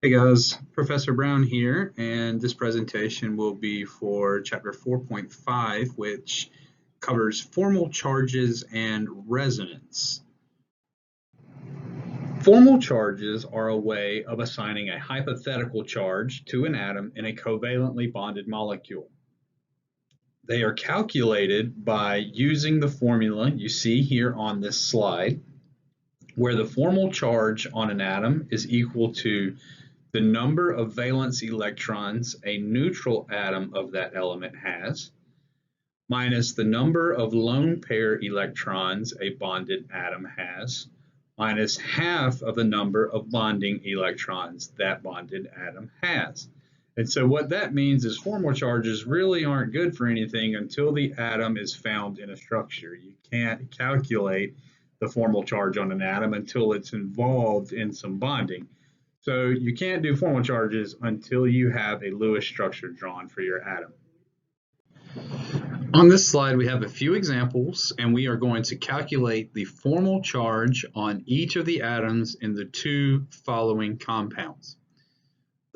Hey guys, Professor Brown here, and this presentation will be for chapter 4.5, which covers formal charges and resonance. Formal charges are a way of assigning a hypothetical charge to an atom in a covalently bonded molecule. They are calculated by using the formula you see here on this slide, where the formal charge on an atom is equal to the number of valence electrons a neutral atom of that element has, minus the number of lone pair electrons a bonded atom has, minus half of the number of bonding electrons that bonded atom has. And so what that means is formal charges really aren't good for anything until the atom is found in a structure. You can't calculate the formal charge on an atom until it's involved in some bonding. So you can't do formal charges until you have a Lewis structure drawn for your atom. On this slide, we have a few examples, and we are going to calculate the formal charge on each of the atoms in the two following compounds.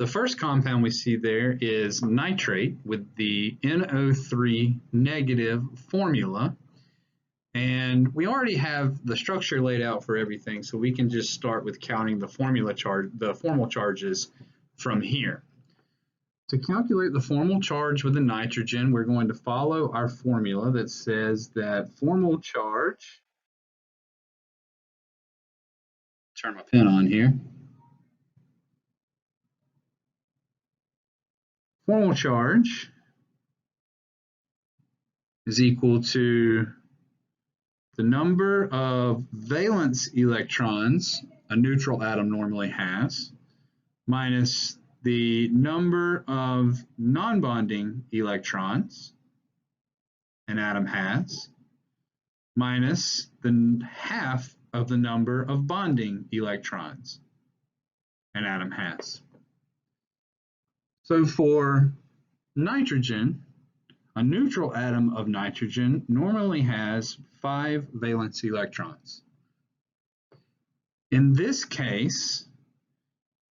The first compound we see there is nitrate with the NO3 negative formula. And we already have the structure laid out for everything, so we can just start with counting the formal charges from here. To calculate the formal charge with the nitrogen, we're going to follow our formula that says that formal charge, turn my pen on here. Formal charge is equal to the number of valence electrons a neutral atom normally has, minus the number of non-bonding electrons an atom has, minus the half of the number of bonding electrons an atom has. So for nitrogen, a neutral atom of nitrogen normally has 5 valence electrons. In this case,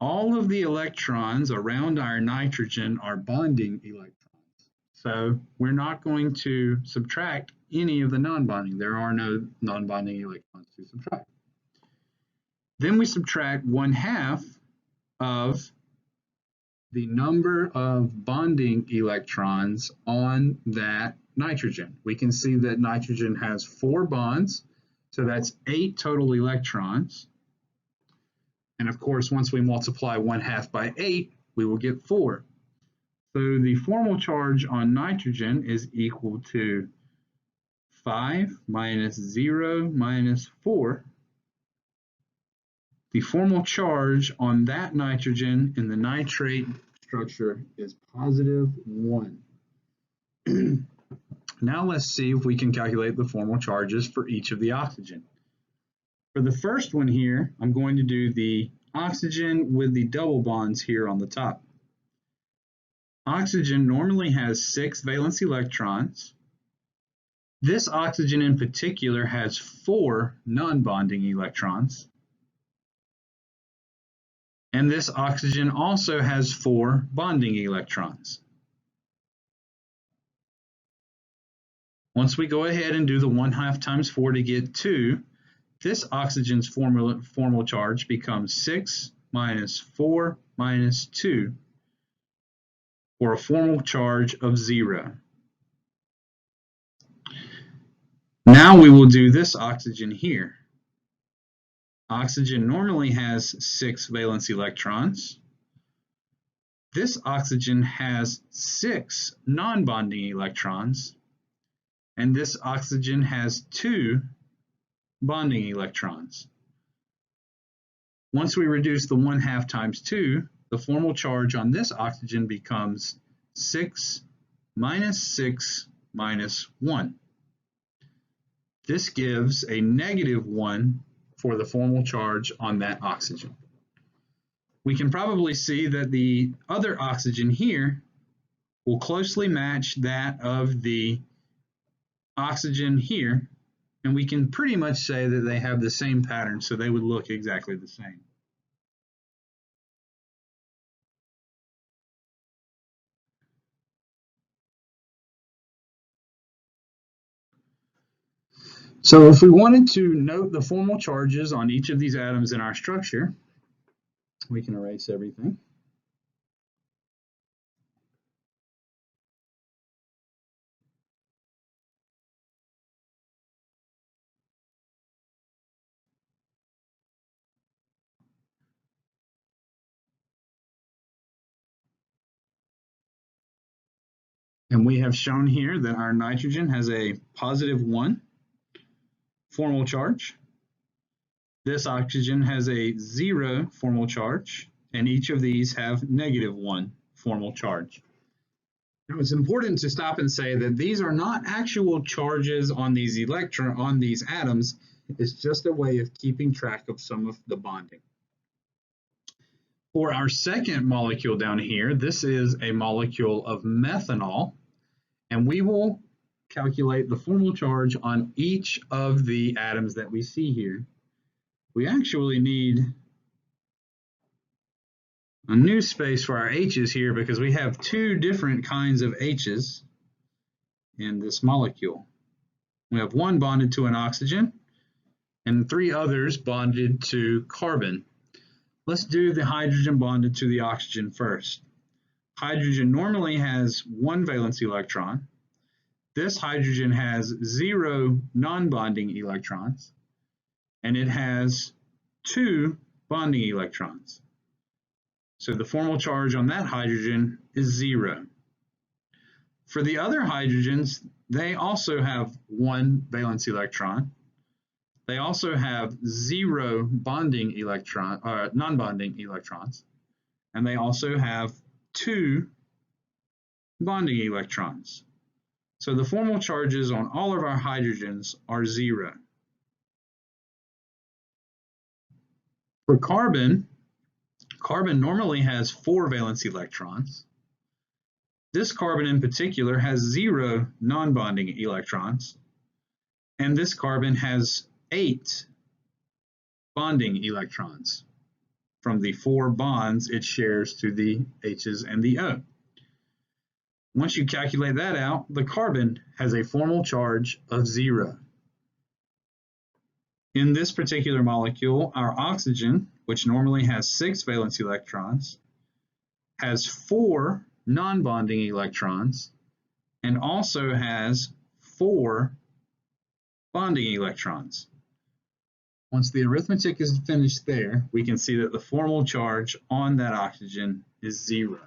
all of the electrons around our nitrogen are bonding electrons. So we're not going to subtract any of the non-bonding. There are no non-bonding electrons to subtract. Then we subtract 1/2 of the number of bonding electrons on that nitrogen. We can see that nitrogen has 4 bonds, so that's 8 total electrons. And of course, once we multiply 1/2 by 8, we will get 4. So the formal charge on nitrogen is equal to 5 minus 0 minus 4. The formal charge on that nitrogen in the nitrate structure is positive 1. Now let's see if we can calculate the formal charges for each of the oxygen. For the first one here, I'm going to do the oxygen with the double bonds here on the top. Oxygen normally has 6 valence electrons. This oxygen in particular has 4 non-bonding electrons. And this oxygen also has 4 bonding electrons. Once we go ahead and do the 1/2 times 4 to get 2, this oxygen's formal charge becomes 6 minus 4 minus 2, or a formal charge of 0. Now we will do this oxygen here. Oxygen normally has 6 valence electrons. This oxygen has 6 non-bonding electrons, and this oxygen has 2 bonding electrons. Once we reduce the 1/2 times 2, the formal charge on this oxygen becomes 6 minus 1. This gives a negative 1 for the formal charge on that oxygen. We can probably see that the other oxygen here will closely match that of the oxygen here, and we can pretty much say that they have the same pattern, so they would look exactly the same. So if we wanted to note the formal charges on each of these atoms in our structure, we can erase everything. And we have shown here that our nitrogen has a +1 formal charge. This oxygen has a 0 formal charge, and each of these have -1 formal charge. Now it's important to stop and say that these are not actual charges on these atoms. It's just a way of keeping track of some of the bonding. For our second molecule down here, this is a molecule of methanol, and we will calculate the formal charge on each of the atoms that we see here. We actually need a new space for our H's here because we have two different kinds of H's in this molecule. We have one bonded to an oxygen and 3 others bonded to carbon. Let's do the hydrogen bonded to the oxygen first. Hydrogen normally has 1 valence electron. This hydrogen has 0 non-bonding electrons, and it has 2 bonding electrons. So the formal charge on that hydrogen is 0. For the other hydrogens, they also have 1 valence electron. They also have 0 non-bonding electrons, and they also have 2 bonding electrons. So the formal charges on all of our hydrogens are 0. For carbon, carbon normally has 4 valence electrons. This carbon in particular has 0 non-bonding electrons, and this carbon has 8 bonding electrons from the 4 bonds it shares to the H's and the O. Once you calculate that out, the carbon has a formal charge of 0. In this particular molecule, our oxygen, which normally has 6 valence electrons, has 4 non-bonding electrons and also has 4 bonding electrons. Once the arithmetic is finished there, we can see that the formal charge on that oxygen is 0.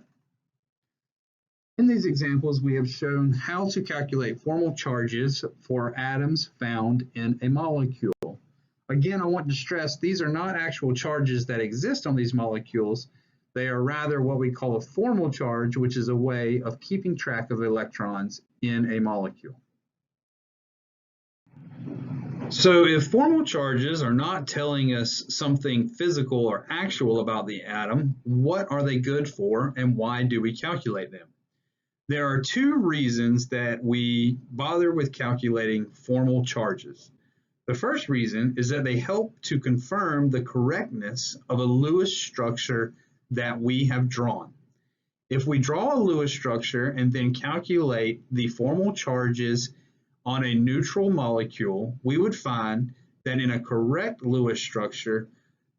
In these examples, we have shown how to calculate formal charges for atoms found in a molecule. Again, I want to stress these are not actual charges that exist on these molecules. They are rather what we call a formal charge, which is a way of keeping track of electrons in a molecule. So if formal charges are not telling us something physical or actual about the atom, what are they good for and why do we calculate them? There are 2 reasons that we bother with calculating formal charges. The first reason is that they help to confirm the correctness of a Lewis structure that we have drawn. If we draw a Lewis structure and then calculate the formal charges on a neutral molecule, we would find that in a correct Lewis structure,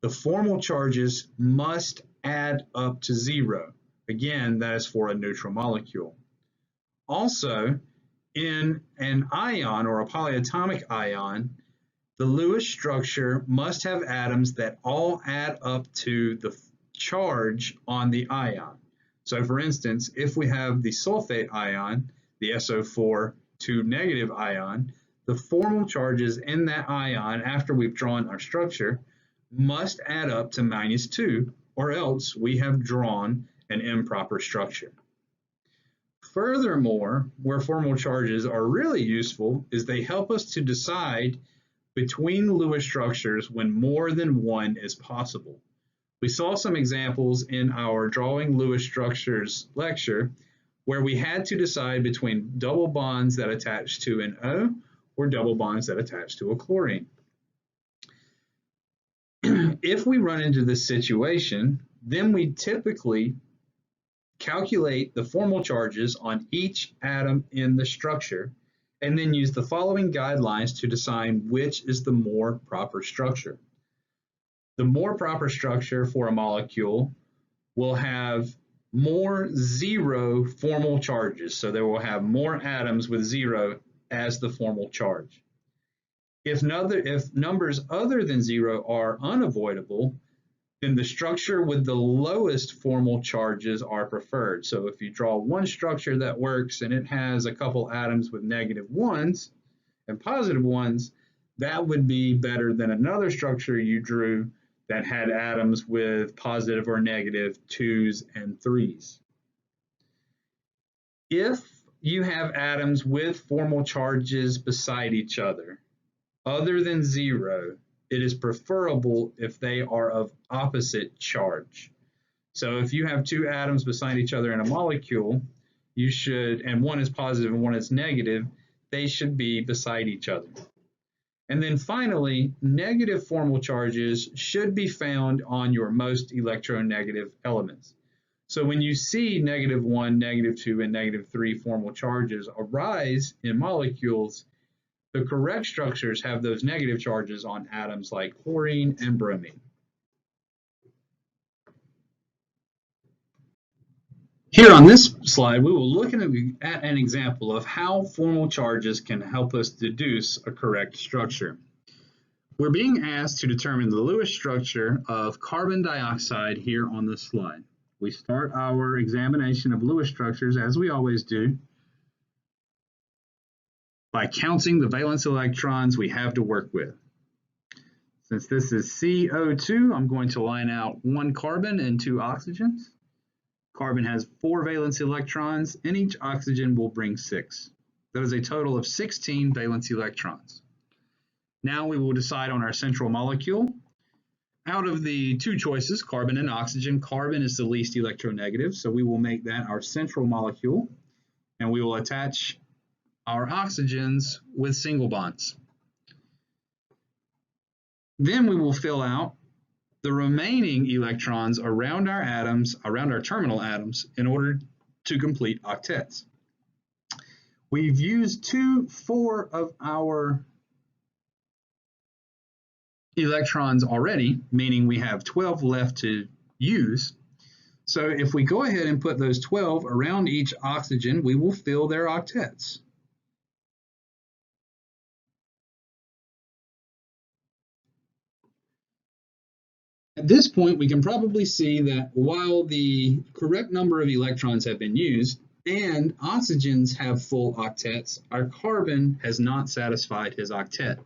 the formal charges must add up to 0. Again, that is for a neutral molecule. Also, in an ion or a polyatomic ion, the Lewis structure must have atoms that all add up to the charge on the ion. So for instance, if we have the sulfate ion, the SO4 2 negative ion, the formal charges in that ion after we've drawn our structure must add up to -2, or else we have drawn an improper structure. Furthermore, where formal charges are really useful is they help us to decide between Lewis structures when more than one is possible. We saw some examples in our Drawing Lewis Structures lecture where we had to decide between double bonds that attach to an O or double bonds that attach to a chlorine. If we run into this situation, then we typically calculate the formal charges on each atom in the structure and then use the following guidelines to decide which is the more proper structure. The more proper structure for a molecule will have more zero formal charges. So they will have more atoms with zero as the formal charge. If numbers other than zero are unavoidable, then the structure with the lowest formal charges are preferred. So if you draw one structure that works and it has a couple atoms with negative ones and positive ones, that would be better than another structure you drew that had atoms with positive or negative 2s and 3s. If you have atoms with formal charges beside each other, other than zero, it is preferable if they are of opposite charge. So if you have two atoms beside each other in a molecule, you should, and one is positive and one is negative, they should be beside each other. And then finally, negative formal charges should be found on your most electronegative elements. So when you see -1, -2, and -3 formal charges arise in molecules, the correct structures have those negative charges on atoms like chlorine and bromine. Here on this slide, we will look at an example of how formal charges can help us deduce a correct structure. We're being asked to determine the Lewis structure of carbon dioxide here on this slide. We start our examination of Lewis structures, as we always do, by counting the valence electrons we have to work with. Since this is CO2, I'm going to line out 1 carbon and 2 oxygens. Carbon has 4 valence electrons, and each oxygen will bring 6. That is a total of 16 valence electrons. Now we will decide on our central molecule. Out of the two choices, carbon and oxygen, carbon is the least electronegative, so we will make that our central molecule, and we will attach our oxygens with single bonds. Then we will fill out the remaining electrons around our atoms, around our terminal atoms, in order to complete octets. We've used 4 of our electrons already, meaning we have 12 left to use. So if we go ahead and put those 12 around each oxygen, we will fill their octets. At this point, we can probably see that while the correct number of electrons have been used and oxygens have full octets, our carbon has not satisfied his octet.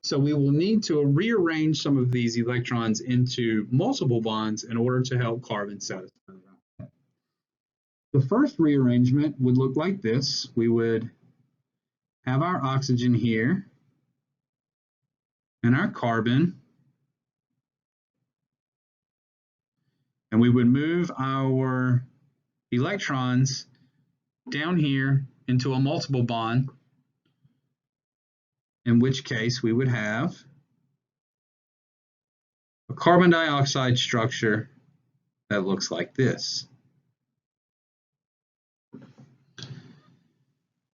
So we will need to rearrange some of these electrons into multiple bonds in order to help carbon satisfy the octet. The first rearrangement would look like this. We would have our oxygen here and our carbon, and we would move our electrons down here into a multiple bond, in which case we would have a carbon dioxide structure that looks like this.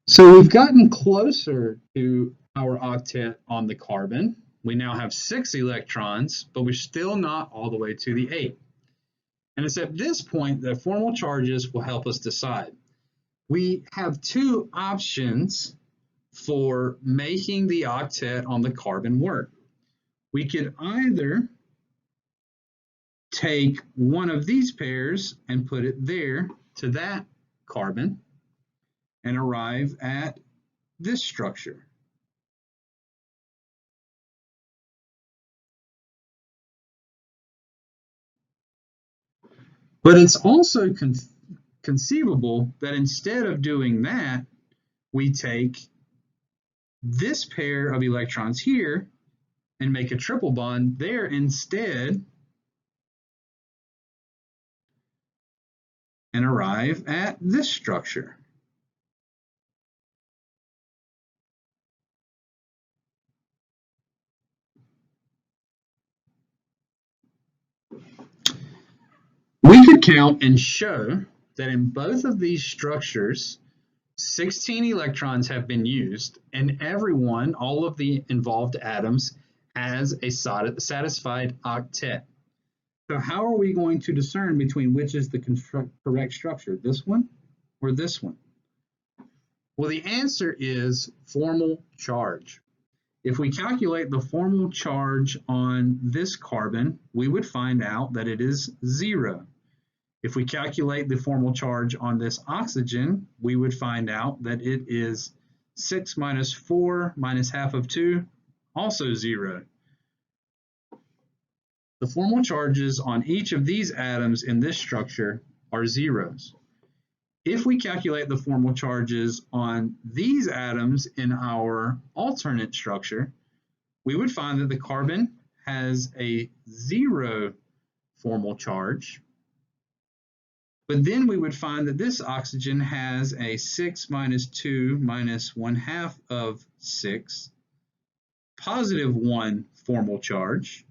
So we've gotten closer to our octet on the carbon. We now have 6 electrons, but we're still not all the way to the 8. And it's at this point that formal charges will help us decide. We have 2 options for making the octet on the carbon work. We could either take one of these pairs and put it there to that carbon and arrive at this structure. But it's also conceivable that instead of doing that, we take this pair of electrons here and make a triple bond there instead and arrive at this structure. We could count and show that in both of these structures, 16 electrons have been used, and everyone, all of the involved atoms, has a satisfied octet. So how are we going to discern between which is the correct structure, this one or this one? Well, the answer is formal charge. If we calculate the formal charge on this carbon, we would find out that it is 0. If we calculate the formal charge on this oxygen, we would find out that it is 6 minus 4 minus half of 2, also 0. The formal charges on each of these atoms in this structure are zeros. If we calculate the formal charges on these atoms in our alternate structure, we would find that the carbon has a 0 formal charge, but then we would find that this oxygen has a 6 minus 2 minus 1/2 of 6, positive 1 formal charge,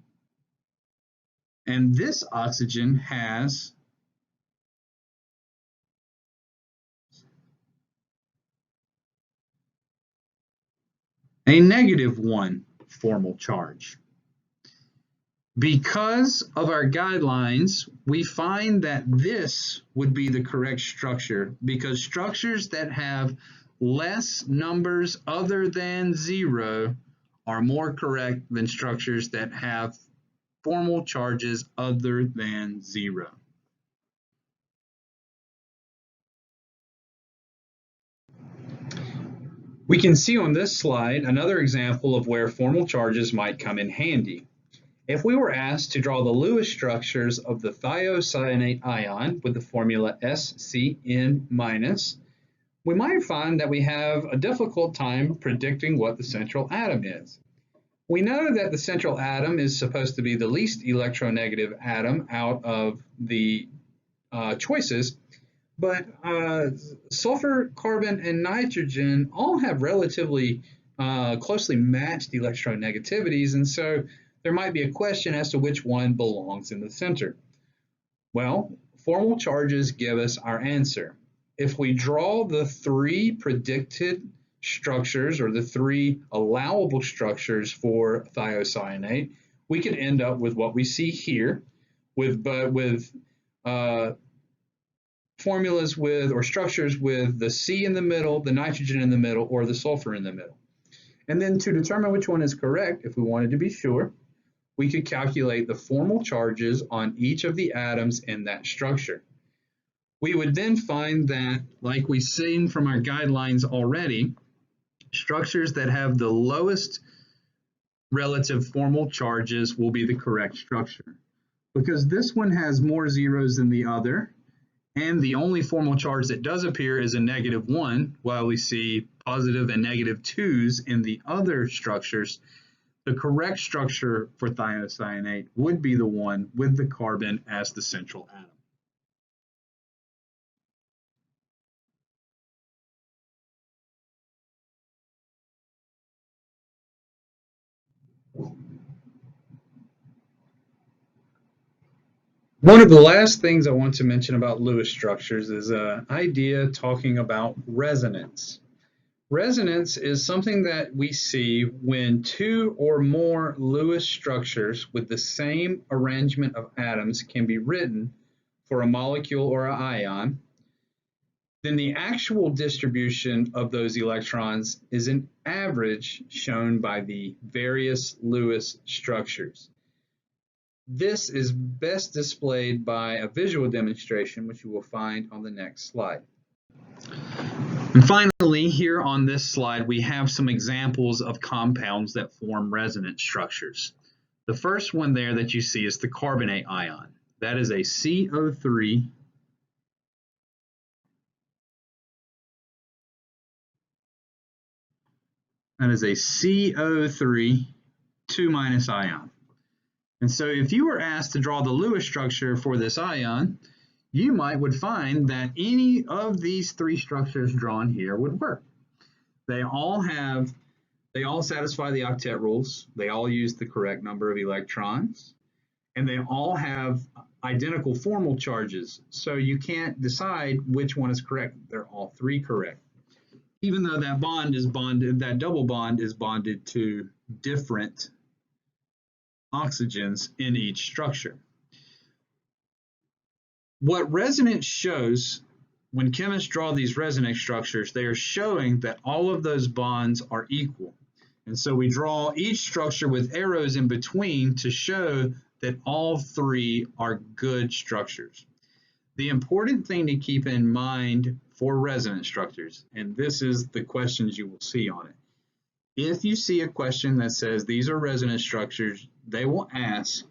and this oxygen has a negative 1 formal charge. Because of our guidelines, we find that this would be the correct structure, because structures that have less numbers other than 0 are more correct than structures that have formal charges other than 0. We can see on this slide another example of where formal charges might come in handy. If we were asked to draw the Lewis structures of the thiocyanate ion with the formula SCN-, we might find that we have a difficult time predicting what the central atom is. We know that the central atom is supposed to be the least electronegative atom out of the choices, but sulfur, carbon, and nitrogen all have relatively closely matched electronegativities, and so there might be a question as to which one belongs in the center. Well, formal charges give us our answer. If we draw the 3 predicted structures, or the 3 allowable structures for thiocyanate, we could end up with what we see here, with formulas with, or structures with, the C in the middle, the nitrogen in the middle, or the sulfur in the middle. And then to determine which one is correct, if we wanted to be sure, we could calculate the formal charges on each of the atoms in that structure. We would then find that, like we've seen from our guidelines already, structures that have the lowest relative formal charges will be the correct structure. Because this one has more zeros than the other, and the only formal charge that does appear is a -1, while we see positive and -2s in the other structures, the correct structure for thiocyanate would be the one with the carbon as the central atom. One of the last things I want to mention about Lewis structures is an idea talking about resonance. Resonance is something that we see when 2 or more Lewis structures with the same arrangement of atoms can be written for a molecule or an ion. Then the actual distribution of those electrons is an average shown by the various Lewis structures. This is best displayed by a visual demonstration, which you will find on the next slide. And finally, here on this slide, we have some examples of compounds that form resonance structures. The first one there that you see is the carbonate ion. That is a CO3 That is a CO3 2- ion. And so if you were asked to draw the Lewis structure for this ion, you would find that any of these 3 structures drawn here would work. They all satisfy the octet rules. They all use the correct number of electrons, and they all have identical formal charges. So you can't decide which one is correct. They're all 3 correct. even though that bond is bonded, that double bond is bonded to different oxygens in each structure. What resonance shows, when chemists draw these resonance structures, they are showing that all of those bonds are equal. And so we draw each structure with arrows in between to show that all three are good structures. The important thing to keep in mind for resonance structures, and this is the questions you will see on it. If you see a question that says these are resonance structures, they will ask,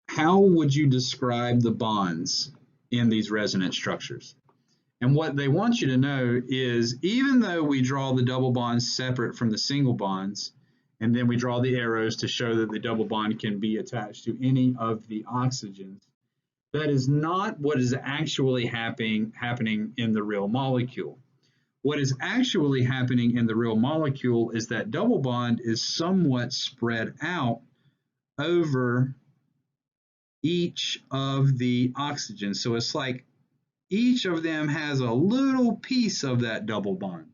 how would you describe the bonds in these resonance structures? And what they want you to know is, even though we draw the double bonds separate from the single bonds, and then we draw the arrows to show that the double bond can be attached to any of the oxygens, that is not what is actually happening in the real molecule. What is actually happening in the real molecule is that double bond is somewhat spread out over each of the oxygens. So it's like each of them has a little piece of that double bond.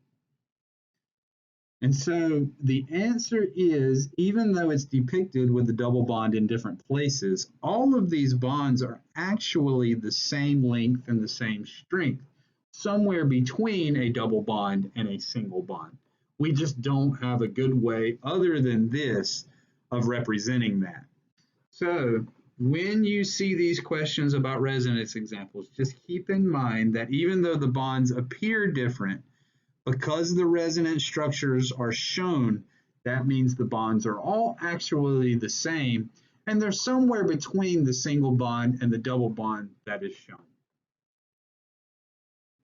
And so the answer is, even though it's depicted with the double bond in different places, all of these bonds are actually the same length and the same strength, somewhere between a double bond and a single bond. We just don't have a good way other than this of representing that. So when you see these questions about resonance examples, just keep in mind that even though the bonds appear different, because the resonance structures are shown, that means the bonds are all actually the same, and they're somewhere between the single bond and the double bond that is shown.